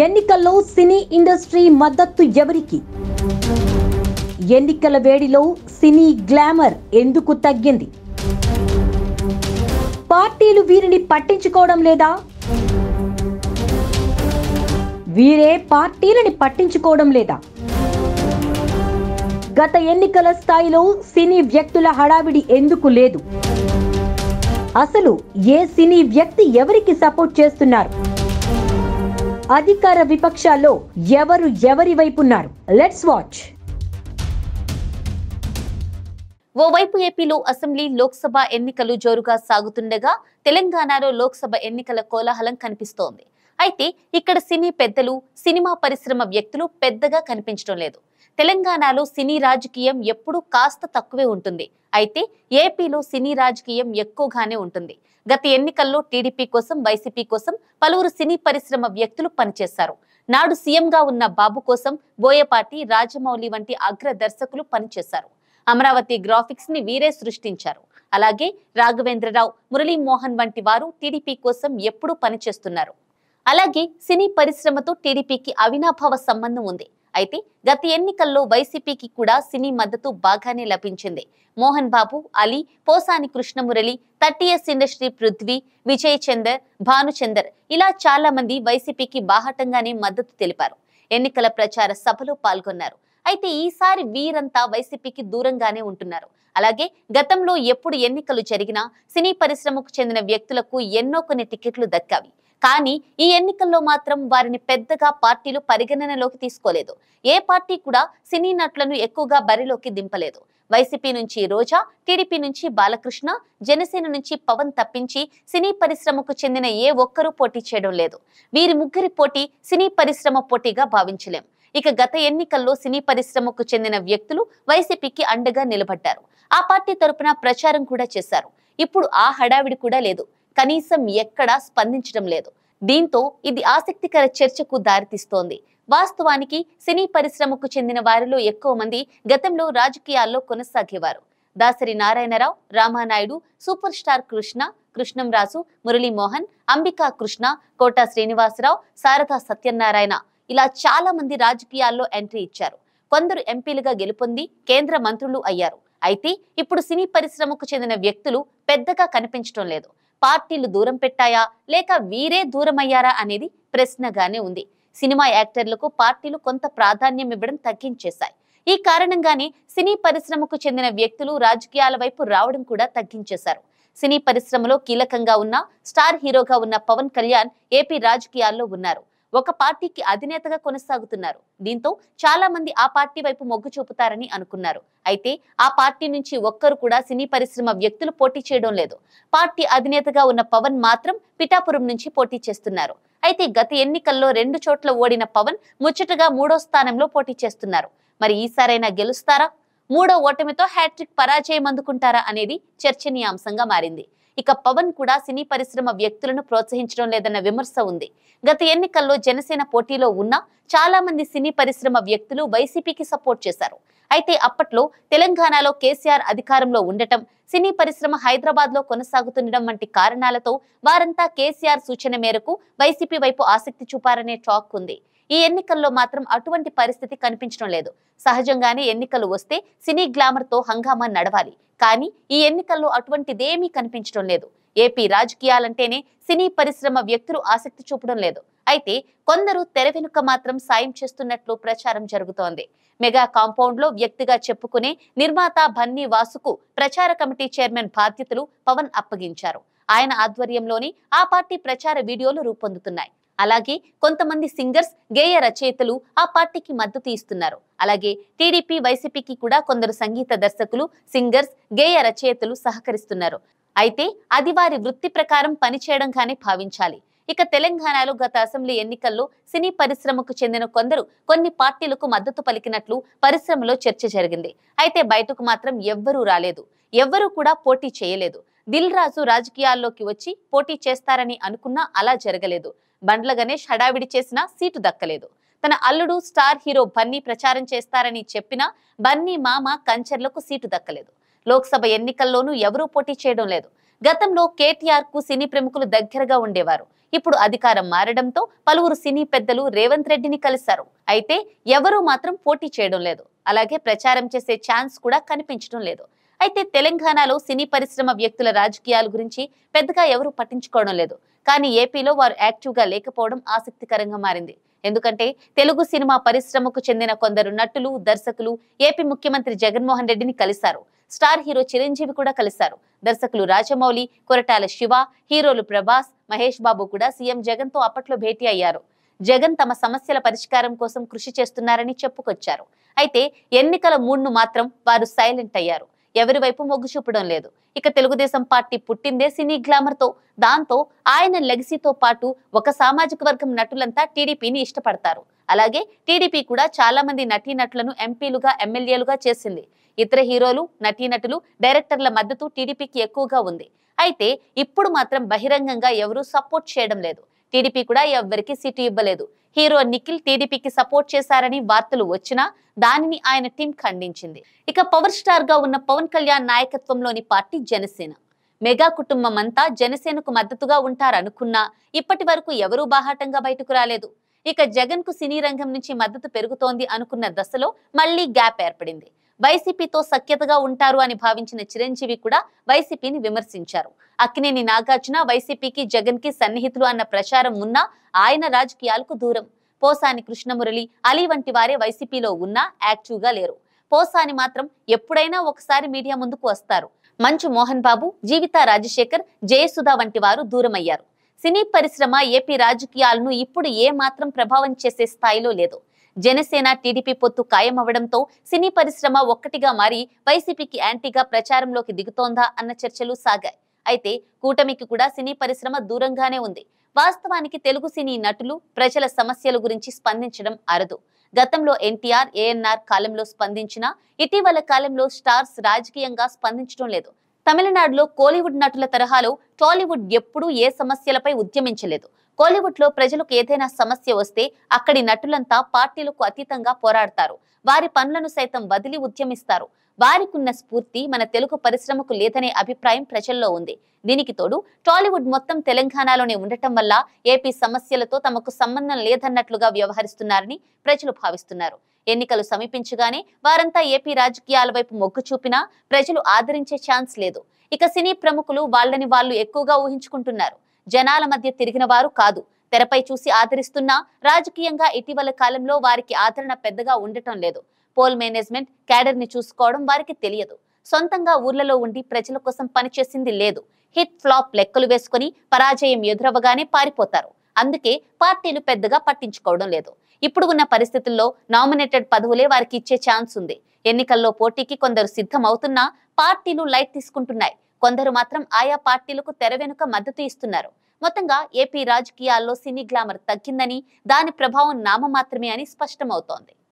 ఎన్నికల్లో cine industry మద్దతు ఎవరికి? ఎన్నికల వేడిలో సినీ గ్లామర్ ఎందుకు తగ్గింది? పార్టీలు వీరిని పట్టించుకోవడం లేదా? వీరే పార్టీలని పట్టించుకోవడం లేదా? గత ఎన్నికల స్థాయిలో సినీ వ్యక్తుల హడావిడి ఎందుకు లేదు? అసలు ఏ సినీ వ్యక్తి ఎవరికి సపోర్ట్ చేస్తున్నారు? అధికార విపక్షాల్లో ఎవరు ఎవరి వైపున్నారు? Let's watch. ఓవైపు ఏపీలో అసెంబ్లీ లోక్సభ ఎన్నికలు జోరుగా సాగుతుండగా తెలంగాణలో లోక్సభ ఎన్నికల కోలాహలం కనిపిస్తోంది. అయితే ఇక్కడ సినీ పెద్దలు, సినిమా పరిశ్రమ వ్యక్తులు పెద్దగా కనిపించడం లేదు. తెలంగాణలో సినీ రాజకీయం ఎప్పుడూ కాస్త తక్కువే ఉంటుంది. అయితే ఏపీలో సినీ రాజకీయం ఎక్కువగానే ఉంటుంది. గత ఎన్నికల్లో టీడీపీ కోసం, వైసీపీ కోసం పలువురు సినీ పరిశ్రమ వ్యక్తులు పనిచేశారు. నాడు సీఎంగా ఉన్న బాబు కోసం బోయపాటి, రాజమౌళి వంటి అగ్ర దర్శకులు పనిచేశారు. అమరావతి గ్రాఫిక్స్ ని వీరే సృష్టించారు. అలాగే రాఘవేంద్రరావు, మురళీమోహన్ వంటి వారు టీడీపీ కోసం ఎప్పుడూ పనిచేస్తున్నారు. అలాగే సినీ పరిశ్రమతో టీడీపీకి అవినాభావ సంబంధం ఉంది. అయితే గత ఎన్నికల్లో వైసీపీకి కూడా సినీ మద్దతు బాగానే లభించింది. మోహన్ బాబు, అలీ, పోసాని కృష్ణమురళి, 30 ఇండస్ట్రీ పృథ్వీ, విజయ్ చందర్, భానుచందర్ ఇలా చాలా మంది వైసీపీకి బాహటంగానే మద్దతు తెలిపారు. ఎన్నికల ప్రచార సభలో పాల్గొన్నారు. అయితే ఈసారి వీరంతా వైసీపీకి దూరంగానే ఉంటున్నారు. అలాగే గతంలో ఎప్పుడు ఎన్నికలు జరిగినా సినీ పరిశ్రమకు చెందిన వ్యక్తులకు ఎన్నో కొన్ని టికెట్లు దక్కావి. కానీ ఈ ఎన్నికల్లో మాత్రం వారిని పెద్దగా పార్టీలు పరిగణనలోకి తీసుకోలేదు. ఏ పార్టీ కూడా సినీ నటులను ఎక్కువగా బరిలోకి దింపలేదు. వైసీపీ నుంచి రోజా, టీడీపీ నుంచి బాలకృష్ణ, జనసేన నుంచి పవన్ తప్పించి సినీ పరిశ్రమకు చెందిన ఏ ఒక్కరూ పోటీ చేయడం లేదు. వీరి ముగ్గురి పోటీ సినీ పరిశ్రమ పోటీగా భావించలేం. ఇక గత ఎన్నికల్లో సినీ పరిశ్రమకు చెందిన వ్యక్తులు వైసీపీకి అండగా నిలబడ్డారు. ఆ పార్టీ తరపున ప్రచారం కూడా చేశారు. ఇప్పుడు ఆ హడావిడి కూడా లేదు. కనీసం ఎక్కడా స్పందించడం లేదు. దీంతో ఇది ఆసక్తికర చర్చకు దారితీస్తోంది. వాస్తవానికి సినీ పరిశ్రమకు చెందిన వారిలో ఎక్కువ మంది గతంలో రాజకీయాల్లో కొనసాగేవారు. దాసరి నారాయణరావు, రామానాయుడు, సూపర్ స్టార్ కృష్ణ, కృష్ణంరాజు, మురళీమోహన్, అంబికా కృష్ణ, కోట శ్రీనివాసరావు, శారదా సత్యనారాయణ ఇలా చాలా మంది రాజకీయాల్లో ఎంట్రీ ఇచ్చారు. కొందరు ఎంపీలుగా గెలుపొంది కేంద్ర మంత్రులు అయ్యారు. అయితే ఇప్పుడు సినీ పరిశ్రమకు చెందిన వ్యక్తులు పెద్దగా కనిపించడం లేదు. పార్టీలు దూరం పెట్టాయా లేక వీరే దూరమయ్యారా అనేది ప్రశ్నగానే ఉంది. సినిమా యాక్టర్లకు పార్టీలు కొంత ప్రాధాన్యం ఇవ్వడం తగ్గించేశాయి. ఈ కారణంగానే సినీ పరిశ్రమకు చెందిన వ్యక్తులు రాజకీయాల వైపు రావడం కూడా తగ్గించేశారు. సినీ పరిశ్రమలో కీలకంగా ఉన్న స్టార్ హీరోగా ఉన్న పవన్ కళ్యాణ్ ఏపీ రాజకీయాల్లో ఉన్నారు. ఒక పార్టీకి అధినేతగా కొనసాగుతున్నారు. దీంతో చాలా మంది ఆ పార్టీ వైపు మొగ్గు చూపుతారని అనుకున్నారు. అయితే ఆ పార్టీ నుంచి ఒక్కరు కూడా సినీ పరిశ్రమ వ్యక్తులు పోటీ చేయడం లేదు. పార్టీ అధినేతగా ఉన్న పవన్ మాత్రం పిఠాపురం నుంచి పోటీ చేస్తున్నారు. అయితే గత ఎన్నికల్లో 2 చోట్ల ఓడిన పవన్ ముచ్చటగా 3వ స్థానంలో పోటీ చేస్తున్నారు. మరి ఈసారైనా గెలుస్తారా? 3వ ఓటమితో హ్యాట్రిక్ పరాజయం అందుకుంటారా అనేది చర్చనీయాంశంగా మారింది. ఇక పవన్ కూడా సినీ పరిశ్రమ వ్యక్తులను ప్రోత్సహించడం లేదన్న విమర్శ ఉంది. గత ఎన్నికల్లో జనసేన పోటీలో ఉన్న చాలా మంది సినీ పరిశ్రమ వ్యక్తులు వైసీపీకి సపోర్ట్ చేశారు. అయితే అప్పట్లో తెలంగాణలో కేసీఆర్ అధికారంలో ఉండటం, సినీ పరిశ్రమ హైదరాబాద్ లో కొనసాగుతుండడం వంటి కారణాలతో వారంతా కేసీఆర్ సూచన మేరకు వైసీపీ వైపు ఆసక్తి చూపారనే టాక్ ఉంది. ఈ ఎన్నికల్లో మాత్రం అటువంటి పరిస్థితి కనిపించడం లేదు. సహజంగానే ఎన్నికలు వస్తే సినీ గ్లామర్ తో హంగామా నడవాలి. కానీ ఈ ఎన్నికల్లో అటువంటిదేమీ కనిపించడం లేదు. ఏపీ రాజకీయాలంటేనే సినీ పరిశ్రమ వ్యక్తులు ఆసక్తి చూపడం లేదు. అయితే కొందరు తెర వెనుక మాత్రం సాయం చేస్తున్నట్లు ప్రచారం జరుగుతోంది. మెగా కాంపౌండ్ లో వ్యక్తిగా చెప్పుకునే నిర్మాత బన్నీ వాసుకు ప్రచార కమిటీ చైర్మన్ బాధ్యతలు పవన్ అప్పగించారు. ఆయన ఆధ్వర్యంలోనే ఆ పార్టీ ప్రచార వీడియోలు రూపొందుతున్నాయి. అలాగే కొంతమంది సింగర్స్, గేయ రచయితలు ఆ పార్టీకి మద్దతు ఇస్తున్నారు. అలాగే టీడీపీ, వైసీపీకి కూడా కొందరు సంగీత దర్శకులు, సింగర్స్, గేయ రచయితలు సహకరిస్తున్నారు. అయితే అది వారి వృత్తి ప్రకారం పనిచేయడంగానే భావించాలి. ఇక తెలంగాణలో గత అసెంబ్లీ ఎన్నికల్లో సినీ పరిశ్రమకు చెందిన కొందరు కొన్ని పార్టీలకు మద్దతు పలికినట్లు పరిశ్రమలో చర్చ జరిగింది. అయితే బయటకు మాత్రం ఎవ్వరూ రాలేదు. ఎవ్వరూ కూడా పోటీ చేయలేదు. దిల్ రాజు రాజకీయాల్లోకి వచ్చి పోటీ చేస్తారని అనుకున్నా అలా జరగలేదు. బండ్ల గణేష్ హడావిడి చేసినా సీటు దక్కలేదు. తన అల్లుడు స్టార్ హీరో బన్నీ ప్రచారం చేస్తారని చెప్పినా బన్నీ మామ కంచర్లకు సీటు దక్కలేదు. లోక్సభ ఎన్నికల్లోనూ ఎవరూ పోటీ చేయడం లేదు. గతంలో కేటీఆర్ కు సినీ ప్రముఖులు దగ్గరగా ఉండేవారు. ఇప్పుడు అధికారం మారడంతో పలువురు సినీ పెద్దలు రేవంత్ రెడ్డిని కలిశారు. అయితే ఎవరూ మాత్రం పోటీ చేయడం లేదు. అలాగే ప్రచారం చేసే ఛాన్స్ కూడా కనిపించడం లేదు. అయితే తెలంగాణలో సినీ పరిశ్రమ వ్యక్తుల రాజకీయాల గురించి పెద్దగా ఎవరూ పట్టించుకోవడం లేదు. కానీ ఏపీలో వారు యాక్టివ్ గా లేకపోవడం ఆసక్తికరంగా మారింది. ఎందుకంటే తెలుగు సినిమా పరిశ్రమకు చెందిన కొందరు నటులు, దర్శకులు ఏపీ ముఖ్యమంత్రి జగన్మోహన్ రెడ్డిని కలిశారు. స్టార్ హీరో చిరంజీవి కూడా కలిశారు. దర్శకులు రాజమౌళి, కొరటాల శివ, హీరోలు ప్రభాస్, మహేష్ బాబు కూడా సీఎం జగన్ తో అప్పట్లో భేటీ అయ్యారు. జగన్ తమ సమస్యల పరిష్కారం కోసం కృషి చేస్తున్నారని చెప్పుకొచ్చారు. అయితే ఎన్నికల మూడ్ను మాత్రం వారు సైలెంట్ అయ్యారు. ఎవరి వైపు మొగ్గు చూపడం లేదు. ఇక తెలుగుదేశం పార్టీ పుట్టిందే సినీ గ్లామర్ తో. దాంతో ఆయన లెగసీతో పాటు ఒక సామాజిక వర్గం నటులంతా టీడీపీని ఇష్టపడతారు. అలాగే టీడీపీ కూడా చాలా మంది నటీనటులను ఎంపీలుగా, ఎమ్మెల్యేలుగా చేసింది. ఇతర హీరోలు, నటీనటులు, డైరెక్టర్ల మద్దతు టీడీపీకి ఎక్కువగా ఉంది. అయితే ఇప్పుడు మాత్రం బహిరంగంగా ఎవరూ సపోర్ట్ చేయడం లేదు. టీడీపీ కూడా ఎవ్వరికి సీటు ఇవ్వలేదు. హీరో నిఖిల్ టీడీపీకి సపోర్ట్ చేశారని వార్తలు వచ్చినా దానిని ఆయన టీం ఖండించింది. ఇక పవర్ స్టార్ గా ఉన్న పవన్ కళ్యాణ్ నాయకత్వంలోని పార్టీ జనసేన. మెగా కుటుంబం అంతా జనసేనకు మద్దతుగా ఉంటారనుకున్నా ఇప్పటి వరకు ఎవరూ బాహాటంగా బయటకు రాలేదు. ఇక జగన్ కు సినీ రంగం నుంచి మద్దతు పెరుగుతోంది అనుకున్న దశలో మళ్లీ గ్యాప్ ఏర్పడింది. వైసీపీతో సఖ్యతగా ఉంటారు అని భావించిన చిరంజీవి కూడా వైసీపీని విమర్శించారు. అక్కినేని నాగార్జున వైసీపీకి, జగన్ కి సన్నిహితులు అన్న ప్రచారం ఉన్నా ఆయన రాజకీయాలకు దూరం. పోసాని కృష్ణమురళి, అలీ వంటి వారే వైసీపీలో ఉన్నా యాక్టివ్ గా లేరు. పోసాని మాత్రం ఎప్పుడైనా ఒకసారి మీడియా ముందుకు వస్తారు. మంచు మోహన్ బాబు, జీవితా రాజశేఖర్, జయసుధ వంటి వారు దూరమయ్యారు. సినీ పరిశ్రమ ఏపీ రాజకీయాలను ఇప్పుడు ఏ మాత్రం ప్రభావం చేసే స్థాయిలో లేదు. జనసేన, టీడీపీ పొత్తు ఖాయం అవడంతో సినీ పరిశ్రమ ఒక్కటిగా మారి వైసీపీకి యాంటీగా ప్రచారంలోకి దిగుతోందా అన్న చర్చలు సాగాయి. అయితే కూటమికి కూడా సినీ పరిశ్రమ దూరంగానే ఉంది. వాస్తవానికి తెలుగు సినీ నటులు ప్రజల సమస్యల గురించి స్పందించడం అరుదు. గతంలో ఎన్టీఆర్, ఏఎన్ఆర్ కాలంలో స్పందించినా ఇటీవల కాలంలో స్టార్స్ రాజకీయంగా స్పందించడం లేదు. తమిళనాడులో కోలీవుడ్ నటుల తరహాలో టాలీవుడ్ ఎప్పుడూ ఏ సమస్యలపై ఉద్యమించలేదు. కోలీవుడ్ లో ప్రజలకు ఏదైనా సమస్య వస్తే అక్కడి నటులంతా పార్టీలకు అతీతంగా పోరాడతారు. వారి పనులను సైతం వదిలి ఉద్యమిస్తారు. వారికున్న స్ఫూర్తి మన తెలుగు పరిశ్రమకు లేదనే అభిప్రాయం ప్రజల్లో ఉంది. దీనికి తోడు టాలీవుడ్ మొత్తం తెలంగాణలోనే ఉండటం వల్ల ఏపీ సమస్యలతో తమకు సంబంధం లేదన్నట్లుగా వ్యవహరిస్తున్నారని ప్రజలు భావిస్తున్నారు. ఎన్నికలు సమీపించగానే వారంతా ఏపీ రాజకీయాల వైపు మొగ్గు చూపినా ప్రజలు ఆదరించే ఛాన్స్ లేదు. ఇక సినీ ప్రముఖులు వాళ్ళని వాళ్ళు ఎక్కువగా ఊహించుకుంటున్నారు. జనాల మధ్య తిరిగిన వారు కాదు. తెరపై చూసి ఆదరిస్తున్నా రాజకీయంగా ఇటీవల కాలంలో వారికి ఆదరణ పెద్దగా ఉండటం లేదు. పోల్ మేనేజ్మెంట్, క్యాడర్ ని చూసుకోవడం వారికి తెలియదు. సొంతంగా ఊర్లలో ఉండి ప్రజల కోసం పనిచేసింది లేదు. హిట్ ఫ్లాప్ లెక్కలు వేసుకుని పరాజయం ఎదురవగానే పారిపోతారు. అందుకే పార్టీలు పెద్దగా పట్టించుకోవడం లేదు. ఇప్పుడు ఉన్న పరిస్థితుల్లో నామినేటెడ్ పదవులే వారికి ఇచ్చే ఛాన్స్ ఉంది. ఎన్నికల్లో పోటీకి కొందరు సిద్ధం అవుతున్నా పార్టీలు లైట్ తీసుకుంటున్నాయి. కొందరు మాత్రం ఆయా పార్టీలకు తెర వెనుక మద్దతు ఇస్తున్నారు. మొత్తంగా ఏపీ రాజకీయాల్లో సినీ గ్లామర్ తగ్గిందని, దాని ప్రభావం నామమాత్రమే అని స్పష్టమవుతోంది.